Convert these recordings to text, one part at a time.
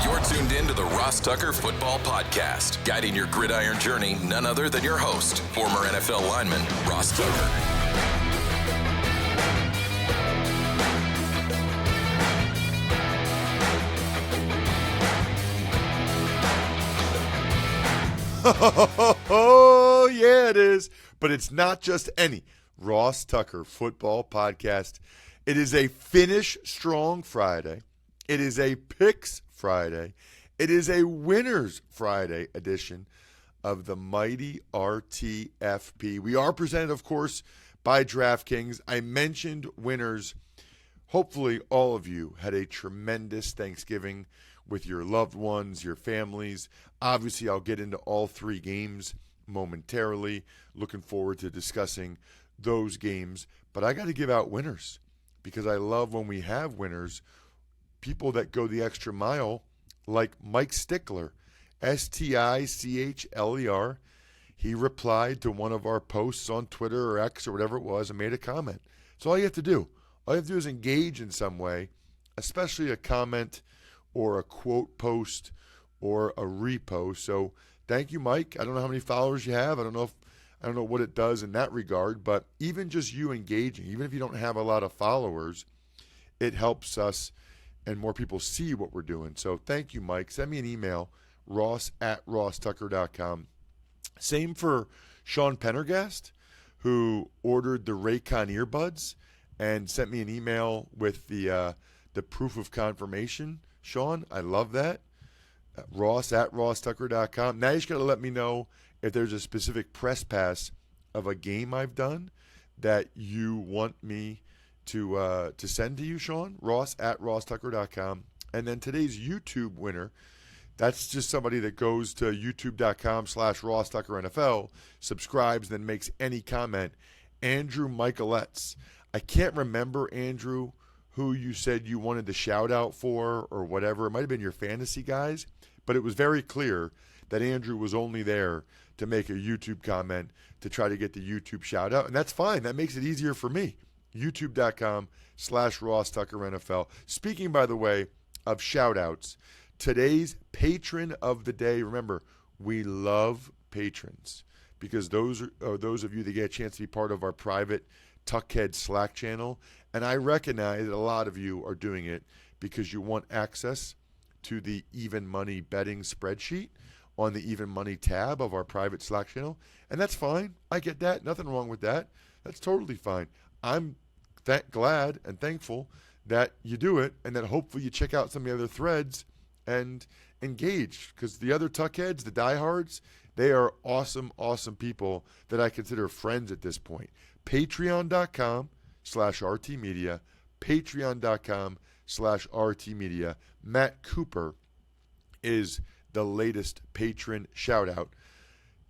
You're tuned in to the Ross Tucker Football Podcast, guiding your gridiron journey, none other than your host, former NFL lineman, Ross Tucker. Oh, yeah, it is. But it's not just any Ross Tucker Football Podcast. It is a Finish Strong Friday. It is a Picks Friday. It is a Winners Friday edition of the mighty RTFP. We are presented, of course, by DraftKings. I mentioned winners. Hopefully, all of you had a tremendous Thanksgiving with your loved ones, your families. Obviously, I'll get into all three games momentarily. Looking forward to discussing those games. But I got to give out winners because I love when we have winners, people that go the extra mile, like Mike Stickler, Stichler. He replied to one of our posts on Twitter or X or whatever it was and made a comment. So all you have to do is engage in some way, especially a comment or a quote post or a repost. So thank you, Mike. I don't know how many followers you have. I don't know what it does in that regard, but even just you engaging, even if you don't have a lot of followers, it helps us and more people see what we're doing. So thank you, Mike. Send me an email, ross@rosstucker.com. Same for Sean Pendergast, who ordered the Raycon earbuds and sent me an email with the proof of confirmation. Sean, I love that. Ross@rosstucker.com. Now you just got to let me know if there's a specific press pass of a game I've done that you want me to send to you, Sean. Ross@rosstucker.com. And then today's YouTube winner, that's just somebody that goes to youtube.com/RossTuckerNFL, subscribes, then makes any comment. Andrew Michaeletts. I can't remember, Andrew, who you said you wanted the shout out for or whatever. It might have been your fantasy guys, but it was very clear that Andrew was only there to make a YouTube comment to try to get the YouTube shout out. And that's fine. That makes it easier for me. youtube.com/RossTuckerNFL. Speaking, by the way, of shout outs, today's patron of the day, remember, we love patrons because those are those of you that get a chance to be part of our private Tuckhead Slack channel. And I recognize that a lot of you are doing it because you want access to the Even Money betting spreadsheet on the Even Money tab of our private Slack channel. And that's fine. I get that. Nothing wrong with that. That's totally fine. I'm glad and thankful that you do it and that hopefully you check out some of the other threads and engage, because the other Tuckheads, the diehards, they are awesome, awesome people that I consider friends at this point. Patreon.com/RTmedia, Patreon.com/RTmedia. Matt Cooper is the latest patron shout out.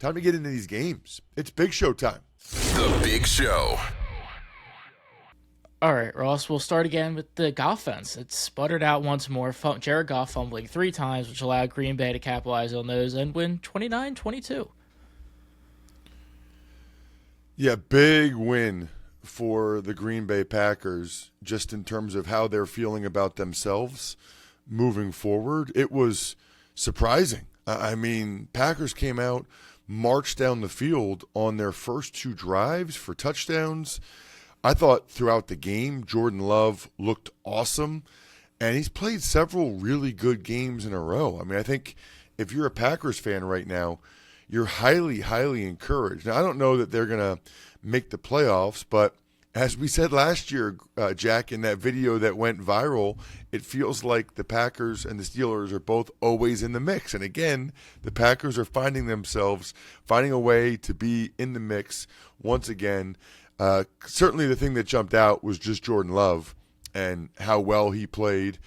Time to get into these games. It's Big Show time. The Big Show. All right, Ross, we'll start again with the offense. It sputtered out once more. Jared Goff fumbling 3 times, which allowed Green Bay to capitalize on those and win 29-22. Yeah, big win for the Green Bay Packers just in terms of how they're feeling about themselves moving forward. It was surprising. I mean, Packers came out, marched down the field on their first 2 drives for touchdowns. I thought throughout the game, Jordan Love looked awesome, and he's played several really good games in a row. I mean, I think if you're a Packers fan right now, you're highly, highly encouraged. Now, I don't know that they're going to make the playoffs, but as we said last year, Jack, in that video that went viral, it feels like the Packers and the Steelers are both always in the mix. And again, the Packers are finding a way to be in the mix once again. Certainly the thing that jumped out was just Jordan Love and how well he played.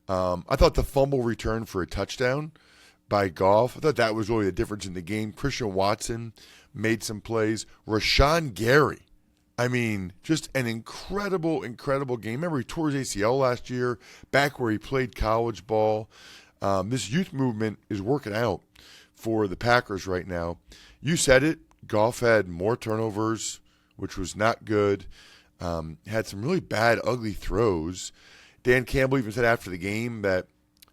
I thought the fumble return for a touchdown by Goff, I thought that was really the difference in the game. Christian Watson made some plays. Rashawn Gary, I mean, just an incredible, incredible game. Remember, he tore his ACL last year, back where he played college ball. This youth movement is working out for the Packers right now. You said it. Goff had more turnovers, which was not good. Had some really bad, ugly throws. Dan Campbell even said after the game that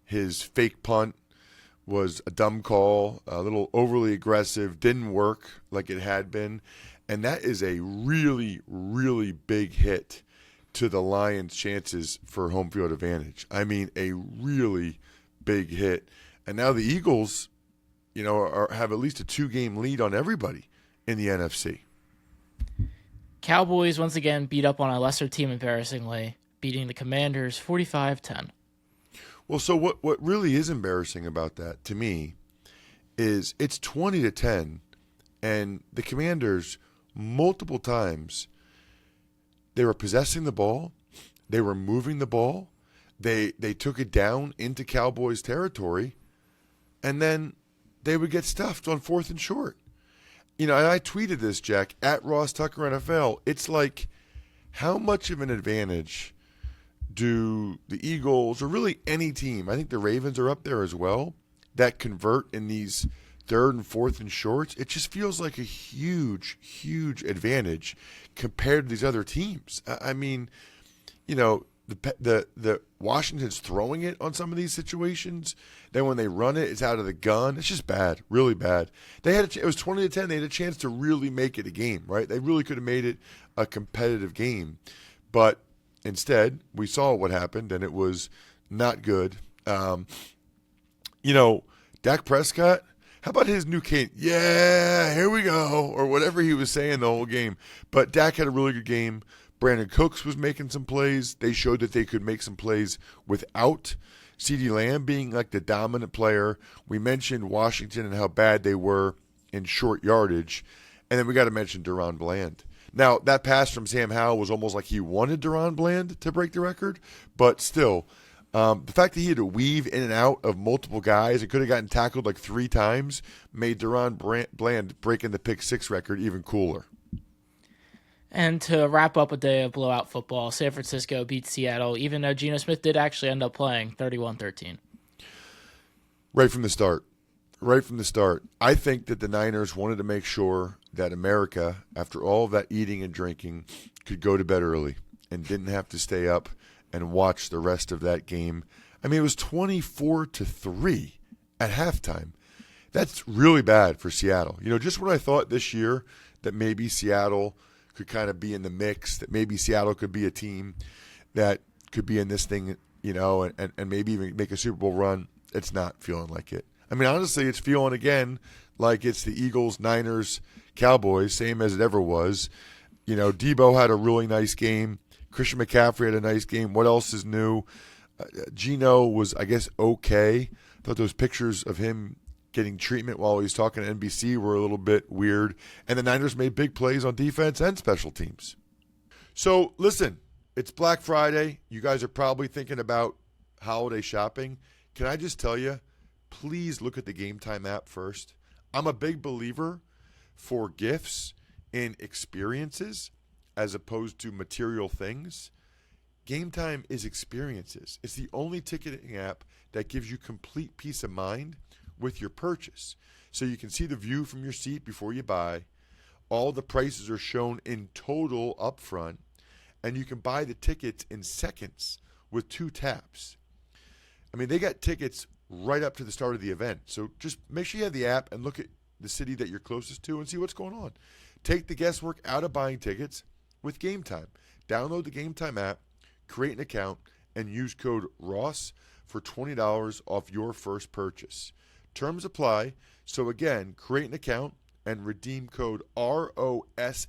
His fake punt was a dumb call, a little overly aggressive, didn't work like it had been. And that is a really, really big hit to the Lions' chances for home field advantage. I mean, a really big hit. And now the Eagles, have at least a 2-game lead on everybody in the NFC. Cowboys once again beat up on a lesser team embarrassingly, beating the Commanders 45-10. Well, so what really is embarrassing about that to me is it's 20-10, and the Commanders multiple times they were possessing the ball, they were moving the ball, they took it down into Cowboys territory, and then they would get stuffed on 4th and short. And I tweeted this, Jack, at Ross Tucker NFL. It's like, how much of an advantage do the Eagles, or really any team, I think the Ravens are up there as well, that convert in these 3rd and 4th and shorts? It just feels like a huge, huge advantage compared to these other teams. I mean, the Washington's throwing it on some of these situations. Then when they run it, it's out of the gun. It's just bad, really bad. It was 20-10. They had a chance to really make it a game, right? They really could have made it a competitive game, but instead, we saw what happened, and it was not good. Dak Prescott, how about his new cadence? Yeah, here we go, or whatever he was saying the whole game. But Dak had a really good game. Brandon Cooks was making some plays. They showed that they could make some plays without CeeDee Lamb being like the dominant player. We mentioned Washington and how bad they were in short yardage. And then we got to mention Deron Bland. Now, that pass from Sam Howell was almost like he wanted Deron Bland to break the record, but still, the fact that he had to weave in and out of multiple guys and could have gotten tackled like 3 times made Deron Bland breaking the pick-6 record even cooler. And to wrap up a day of blowout football, San Francisco beat Seattle, even though Geno Smith did actually end up playing 31-13. Right from the start. I think that the Niners wanted to make sure that America, after all of that eating and drinking, could go to bed early and didn't have to stay up and watch the rest of that game. I mean, it was 24-3 at halftime. That's really bad for Seattle. Just when I thought this year that maybe Seattle could kind of be in the mix, that maybe Seattle could be a team that could be in this thing, and maybe even make a Super Bowl run, it's not feeling like it. I mean, honestly, it's feeling again like it's the Eagles, Niners, Cowboys, same as it ever was. Debo had a really nice game. Christian McCaffrey had a nice game. What else is new? Geno was, I guess, okay. I thought those pictures of him getting treatment while he was talking to NBC were a little bit weird. And the Niners made big plays on defense and special teams. So, listen, it's Black Friday. You guys are probably thinking about holiday shopping. Can I just tell you, please look at the Game Time app first. I'm a big believer for gifts in experiences as opposed to material things. Game Time is experiences. It's the only ticketing app that gives you complete peace of mind with your purchase. So you can see the view from your seat before you buy. All the prices are shown in total upfront, and you can buy the tickets in seconds with 2 taps. I mean, they got tickets right up to the start of the event. So just make sure you have the app and look at the city that you're closest to and see what's going on. Take the guesswork out of buying tickets with Game Time. Download the Game Time app, create an account, and use code ROSS for $20 off your first purchase. Terms apply. So again, create an account and redeem code ROSS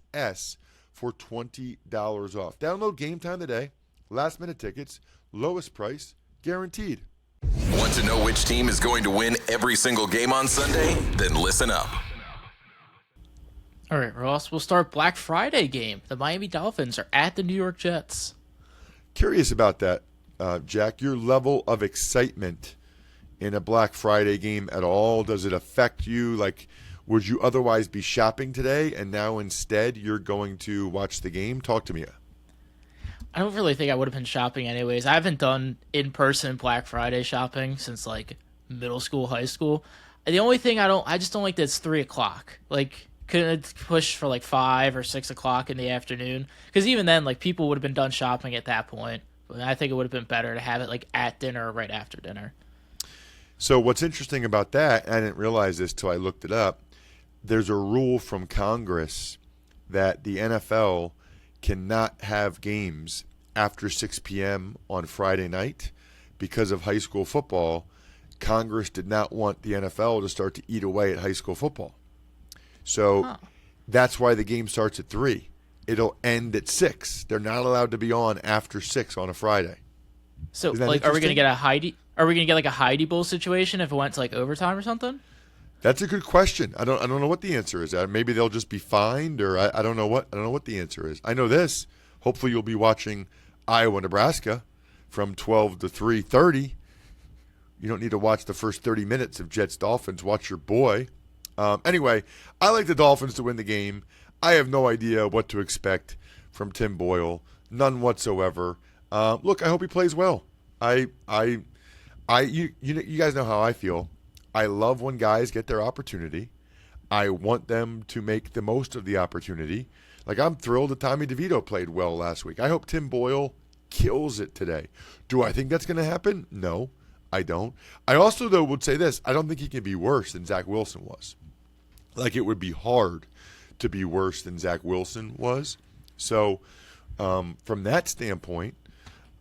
for $20 off. Download Game Time today. Last minute tickets, lowest price, guaranteed. Want to know which team is going to win every single game on Sunday? Then listen up. All right, Ross, we'll start Black Friday game. The Miami Dolphins are at the New York Jets. Curious about that, Jack. Your level of excitement in a Black Friday game at all? Does it affect you? Like, would you otherwise be shopping today and now instead you're going to watch the game? Talk to me. I don't really think I would have been shopping anyways. I haven't done in-person Black Friday shopping since like middle school, high school. The only thing I just don't like that it's 3 o'clock. Like, couldn't it push for like 5 or 6 o'clock in the afternoon? Because even then, like, people would have been done shopping at that point. But I think it would have been better to have it like at dinner or right after dinner. So what's interesting about that, I didn't realize this till I looked it up, there's a rule from Congress that the NFL cannot have games after 6 p.m. on Friday night because of high school football. Congress did not want the NFL to start to eat away at high school football. So that's why the game starts at 3. It'll end at 6. They're not allowed to be on after 6 on a Friday. So, like, are we going to get a Heidi? Are we going to get like a Heidi Bowl situation if it went to like overtime or something? That's a good question. I don't know what the answer is. Maybe they'll just be fined, or I don't know what the answer is. I know this. Hopefully, you'll be watching Iowa, Nebraska from 12 to 3:30. You don't need to watch the first 30 minutes of Jets Dolphins. Watch your boy. Anyway, I like the Dolphins to win the game. I have no idea what to expect from Tim Boyle. None whatsoever. Look, I hope he plays well. You guys know how I feel. I love when guys get their opportunity. I want them to make the most of the opportunity. Like, I'm thrilled that Tommy DeVito played well last week. I hope Tim Boyle kills it today. Do I think that's going to happen? No, I don't. I also, though, would say this. I don't think he can be worse than Zach Wilson was. Like, it would be hard to be worse than Zach Wilson was. So, from that standpoint,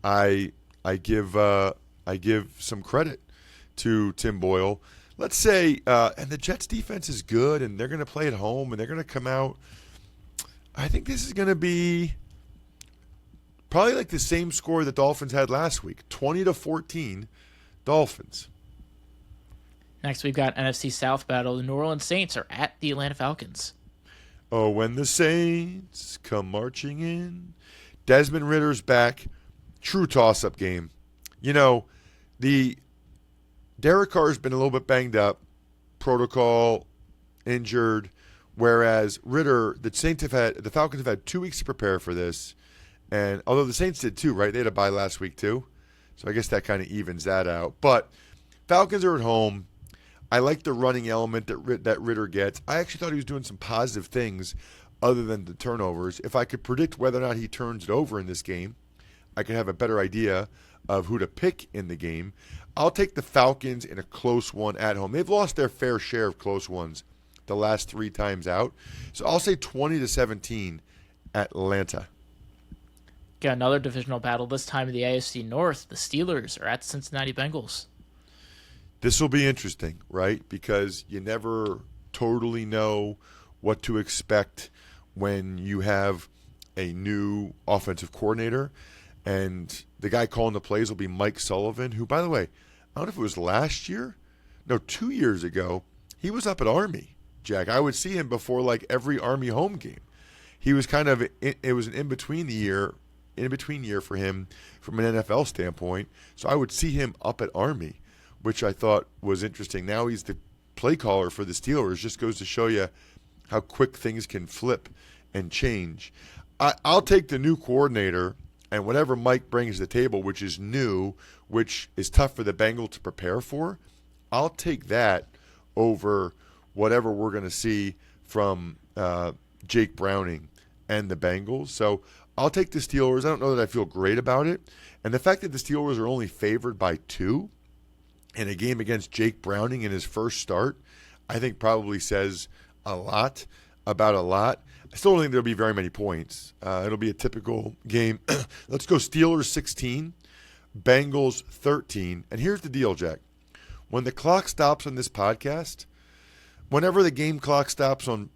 I give some credit to Tim Boyle. Let's say, and the Jets defense is good, and they're going to play at home, and they're going to come out. I think this is going to be probably like the same score the Dolphins had last week, 20-14, Dolphins. Next, we've got NFC South battle. The New Orleans Saints are at the Atlanta Falcons. Oh, when the Saints come marching in. Desmond Ritter's back. True toss-up game. You know, the Derek Carr's been a little bit banged up, protocol, injured, whereas Ritter, the Falcons have had 2 weeks to prepare for this, and although the Saints did too, right? They had a bye last week too, so I guess that kind of evens that out. But Falcons are at home. I like the running element that Ritter gets. I actually thought he was doing some positive things other than the turnovers. If I could predict whether or not he turns it over in this game, I could have a better idea of who to pick in the game. I'll take the Falcons in a close one at home. They've lost their fair share of close ones the last 3 times out. So I'll say 20-17 Atlanta. Got another divisional battle, this time in the AFC North. The Steelers are at the Cincinnati Bengals. This will be interesting, right? Because you never totally know what to expect when you have a new offensive coordinator. And the guy calling the plays will be Mike Sullivan, who, by the way, I don't know if it was last year. No, 2 years ago, he was up at Army, Jack. I would see him before like every Army home game. He was kind of, it was an in-between year for him from an NFL standpoint. So I would see him up at Army, which I thought was interesting. Now he's the play caller for the Steelers. Just goes to show you how quick things can flip and change. I'll take the new coordinator and whatever Mike brings to the table, which is new, which is tough for the Bengals to prepare for. I'll take that over whatever we're going to see from Jake Browning and the Bengals. So I'll take the Steelers. I don't know that I feel great about it. And the fact that the Steelers are only favored by 2 in a game against Jake Browning in his first start, I think probably says a lot about a lot. I still don't think there'll be very many points. It'll be a typical game. Let's go Steelers 16, Bengals 13. And here's the deal, Jack. When the clock stops on this podcast, whenever the game clock stops on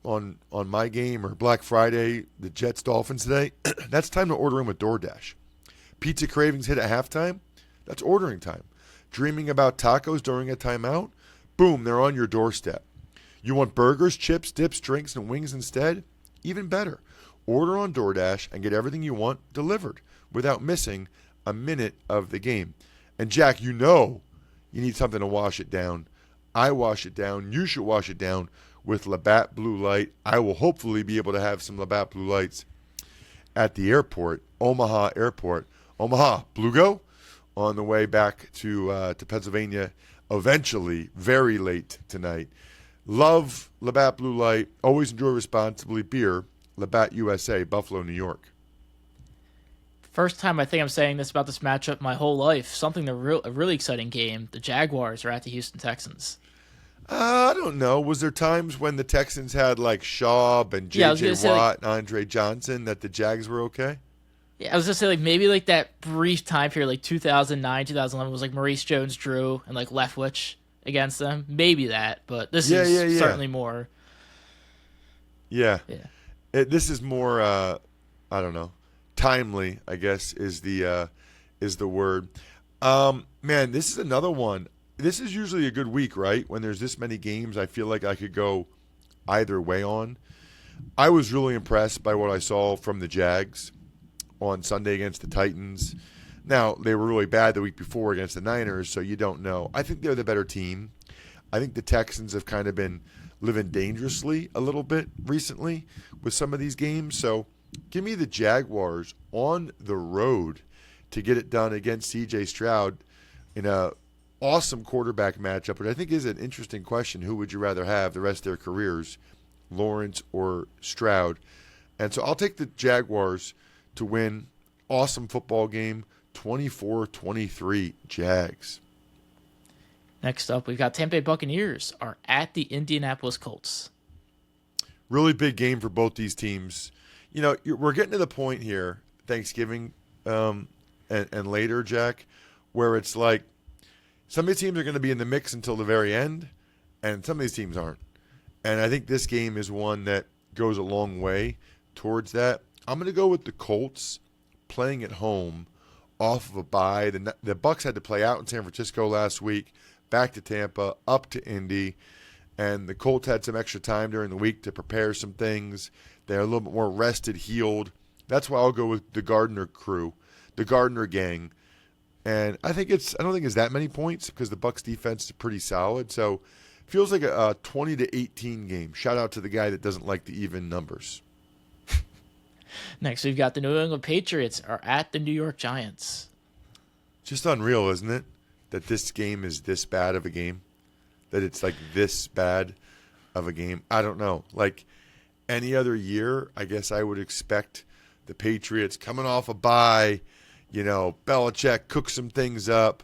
my game or Black Friday, the Jets Dolphins today, that's time to order in with DoorDash. Pizza cravings hit at halftime, that's ordering time. Dreaming about tacos during a timeout, boom, they're on your doorstep. You want burgers, chips, dips, drinks, and wings instead? Even better. Order on DoorDash and get everything you want delivered without missing a minute of the game. And Jack, you know you need something to wash it down. I wash it down. You should wash it down with Labatt Blue Light. I will hopefully be able to have some Labatt Blue Lights at the airport, Omaha Airport. Omaha, Blue Go, on the way back to Pennsylvania eventually, very late tonight. Love Labatt Blue Light. Always enjoy responsibly. Beer, Labatt USA, Buffalo, New York. First time I think I'm saying this about this matchup my whole life. A really exciting game. The Jaguars are at the Houston Texans. I don't know. Was there times when the Texans had like Schaub and J.J. Watt and Andre Johnson that the Jags were okay? Yeah, I was going to say, like, maybe like that brief time period, like 2009, 2011 was like Maurice Jones-Drew and like Leftwich against them. Maybe that, but this is certainly more. Yeah. This is more, I don't know, timely, I guess, is the word. Man, this is another one. This is usually a good week, right? When there's this many games, I feel like I could go either way on. I was really impressed by what I saw from the Jags on Sunday against the Titans. Now, they were really bad the week before against the Niners, so you don't know. I think they're the better team. I think the Texans have kind of been living dangerously a little bit recently with some of these games. So give me the Jaguars on the road to get it done against C.J. Stroud in a awesome quarterback matchup, which I think is an interesting question. Who would you rather have the rest of their careers, Lawrence or Stroud? And so I'll take the Jaguars to win. Awesome football game, 24-23 Jags. Next up, we've got Tampa Bay Buccaneers are at the Indianapolis Colts. Really big game for both these teams. You know, we're getting to the point here, Thanksgiving and later, Jack, where it's like some of these teams are going to be in the mix until the very end, and some of these teams aren't. And I think this game is one that goes a long way towards that. I'm going to go with the Colts playing at home off of a bye. The Bucs had to play out in San Francisco last week, back to Tampa, up to Indy, and the Colts had some extra time during the week to prepare some things. They're a little bit more rested, healed. That's why I'll go with the Gardner crew, the Gardner gang. And I don't think it's that many points because the Bucs defense is pretty solid. So it feels like a 20-18 game. Shout out to the guy that doesn't like the even numbers. Next, we've got the New England Patriots are at the New York Giants. Just unreal, isn't it? That this game is this bad of a game. That it's like this bad of a game. I don't know. Like any other year, I guess I would expect the Patriots coming off a bye, you know, Belichick cook some things up.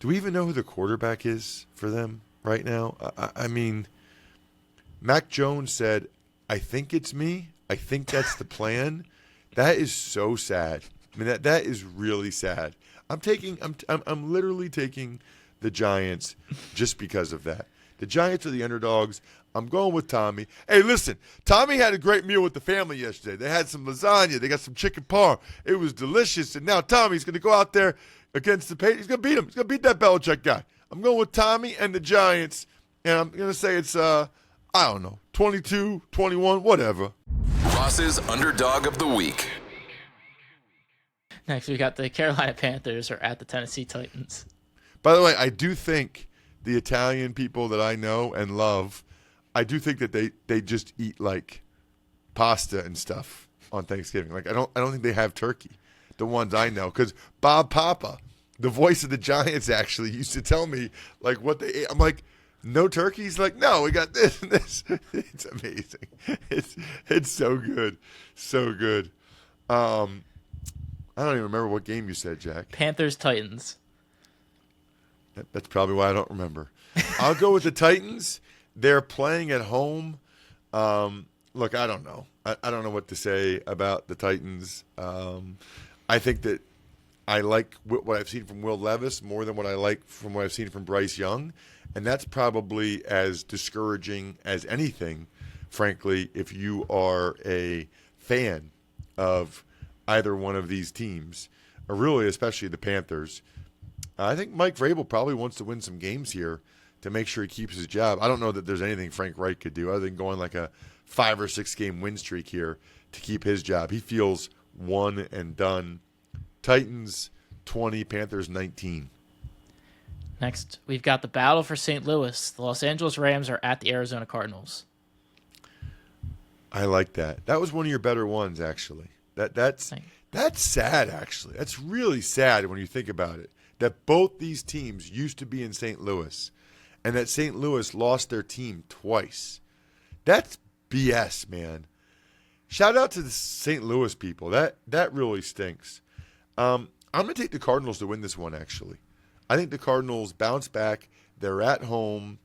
Do we even know who the quarterback is for them right now? I mean, Mac Jones said, I think it's me. I think that's the plan. That is so sad. I mean, that is really sad. I'm literally taking the Giants just because of that. The Giants are the underdogs. I'm going with Tommy. Hey, listen, Tommy had a great meal with the family yesterday. They had some lasagna. They got some chicken parm. It was delicious. And now Tommy's going to go out there against the Patriots. He's going to beat him. He's going to beat that Belichick guy. I'm going with Tommy and the Giants. And I'm going to say it's, I don't know, 22, 21, whatever. Ross's Underdog of the Week. Next, we got the Carolina Panthers are at the Tennessee Titans. By the way, I do think the Italian people that I know and love, I do think that they just eat like pasta and stuff on Thanksgiving. Like I don't think they have turkey. The ones I know, because Bob Papa, the voice of the Giants, actually used to tell me like what they ate. I'm like, no turkey? He's like, no, we got this and this. It's amazing. It's so good, so good. I don't even remember what game you said, Jack. Panthers Titans. That's probably why I don't remember. I'll go with the Titans. They're playing at home. Look, I don't know. I don't know what to say about the Titans. I think that I like what I've seen from Will Levis more than what I like from what I've seen from Bryce Young. And that's probably as discouraging as anything, frankly, if you are a fan of either one of these teams, or really especially the Panthers. I think Mike Vrabel probably wants to win some games here to make sure he keeps his job. I don't know that there's anything Frank Reich could do other than going like a 5 or 6 game win streak here to keep his job. He feels one and done. Titans 20, Panthers 19. Next, we've got the battle for St. Louis. The Los Angeles Rams are at the Arizona Cardinals. I like that. That was one of your better ones, actually. That's sad, actually. That's really sad when you think about it. That both these teams used to be in St. Louis, and that St. Louis lost their team twice. That's BS, man. Shout out to the St. Louis people. That really stinks. I'm going to take the Cardinals to win this one, actually. I think the Cardinals bounce back. They're at home.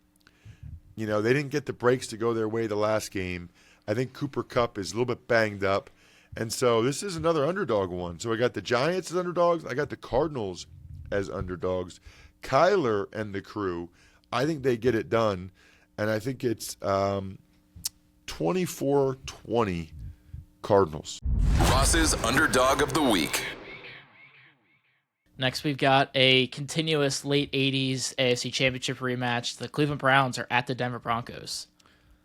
They didn't get the breaks to go their way the last game. I think Cooper Kupp is a little bit banged up. And so this is another underdog one. So I got the Giants as underdogs. I got the Cardinals as underdogs. Kyler and the crew, I think they get it done. And I think it's 24-20 Cardinals. Ross's Underdog of the Week. Next, we've got a continuous late 80s AFC Championship rematch. The Cleveland Browns are at the Denver Broncos.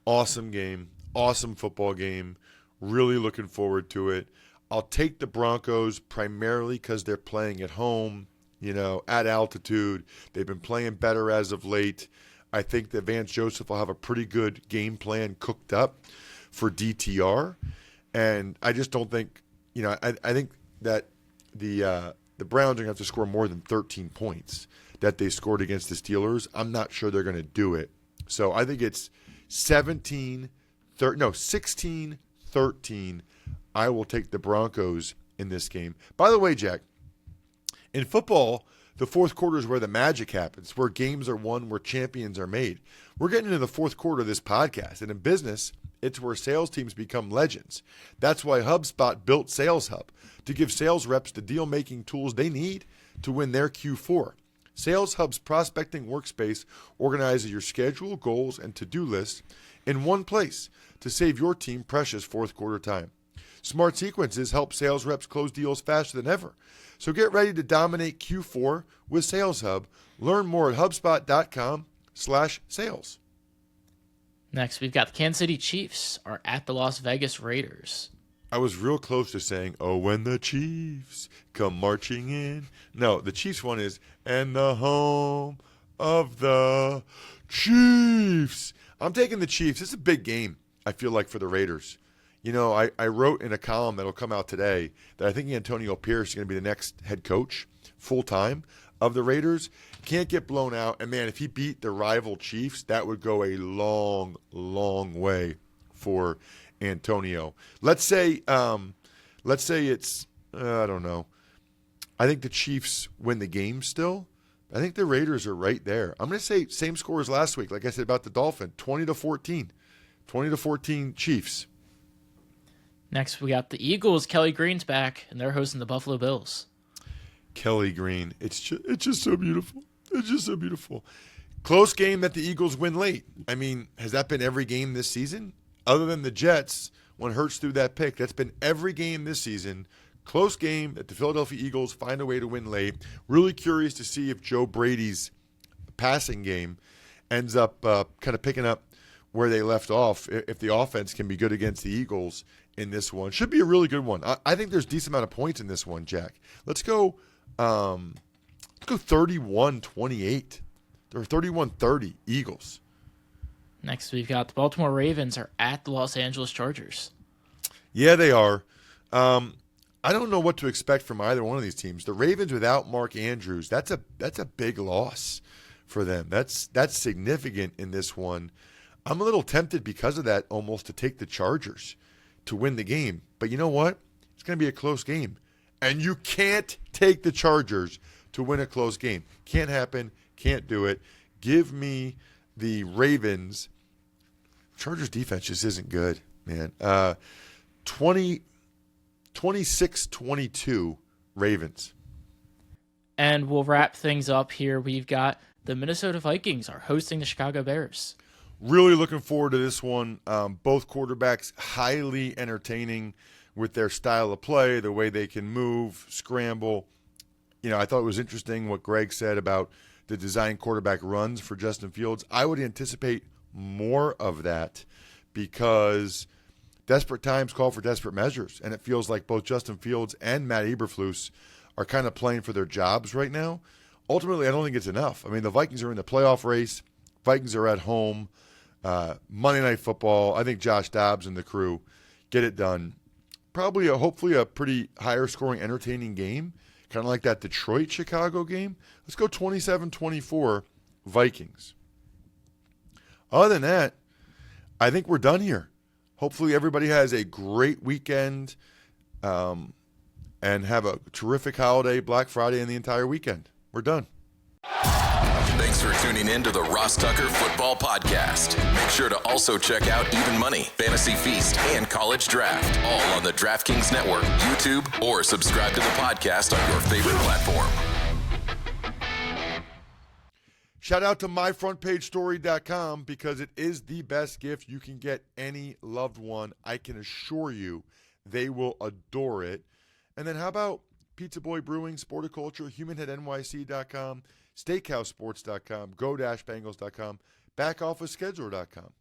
Awesome game. Awesome football game. Really looking forward to it. I'll take the Broncos primarily because they're playing at home, at altitude. They've been playing better as of late. I think that Vance Joseph will have a pretty good game plan cooked up for DTR. And I just don't think, I think that the Browns are going to have to score more than 13 points that they scored against the Steelers. I'm not sure they're going to do it. So I think it's 16-13. I will take the Broncos in this game. By the way, Jack, in football, the fourth quarter is where the magic happens, where games are won, where champions are made. We're getting into the fourth quarter of this podcast, and in business, it's where sales teams become legends. That's why HubSpot built Sales Hub, to give sales reps the deal-making tools they need to win their Q4. Sales Hub's prospecting workspace organizes your schedule, goals, and to-do list in one place to save your team precious fourth quarter time. Smart sequences help sales reps close deals faster than ever. So get ready to dominate Q4 with Sales Hub. Learn more at HubSpot.com/sales. Next, we've got the Kansas City Chiefs are at the Las Vegas Raiders. I was real close to saying, oh, when the Chiefs come marching in. No, the Chiefs one is, and the home of the Chiefs. I'm taking the Chiefs. It's a big game, I feel like, for the Raiders. I wrote in a column that'll come out today that I think Antonio Pierce is going to be the next head coach full-time of the Raiders. Can't get blown out. And, man, if he beat the rival Chiefs, that would go a long, long way for Antonio. Let's say it's, I don't know. I think the Chiefs win the game still. I think the Raiders are right there. I'm going to say same score as last week, like I said about the Dolphins, 20-14. 20-14 Chiefs. Next, we got the Eagles. Kelly Green's back, and they're hosting the Buffalo Bills. Kelly Green. It's just so beautiful. It's just so beautiful. Close game that the Eagles win late. I mean, has that been every game this season? Other than the Jets, when Hurts threw that pick, that's been every game this season. Close game that the Philadelphia Eagles find a way to win late. Really curious to see if Joe Brady's passing game ends up kind of picking up where they left off, if the offense can be good against the Eagles in this one. Should be a really good one. I think there's a decent amount of points in this one, Jack. Let's go 31-28 or 31-30 Eagles. Next, we've got the Baltimore Ravens are at the Los Angeles Chargers. Yeah, they are. I don't know what to expect from either one of these teams. The Ravens without Mark Andrews, that's a big loss for them. That's significant in this one. I'm a little tempted because of that almost to take the Chargers to win the game. But you know what? It's going to be a close game. And you can't take the Chargers to win a close game. Can't happen. Can't do it. Give me the Ravens. Chargers defense just isn't good, man. 26-22 Ravens. And we'll wrap things up here. We've got the Minnesota Vikings are hosting the Chicago Bears. Really looking forward to this one. Both quarterbacks highly entertaining with their style of play, the way they can move, scramble. I thought it was interesting what Greg said about the design quarterback runs for Justin Fields. I would anticipate more of that because desperate times call for desperate measures, and it feels like both Justin Fields and Matt Eberflus are kind of playing for their jobs right now. Ultimately, I don't think it's enough. I mean, the Vikings are in the playoff race. Vikings are at home. Monday Night Football. I think Josh Dobbs and the crew get it done. Probably, hopefully, a pretty higher scoring, entertaining game, kind of like that Detroit-Chicago game. Let's go 27-24 Vikings. Other than that, I think we're done here. hopefully everybody has a great weekend and have a terrific holiday, Black Friday, and the entire weekend. We're done. Thanks for tuning in to the Ross Tucker Football Podcast. Make sure to also check out Even Money, Fantasy Feast, and College Draft, all on the DraftKings Network, YouTube, or subscribe to the podcast on your favorite platform. Shout out to myfrontpagestory.com because it is the best gift you can get any loved one. I can assure you they will adore it. And then how about Pizza Boy Brewing, Sporticulture, HumanHeadNYC.com, SteakhouseSports.com, Go-Bengals.com, BackOfficeScheduler.com.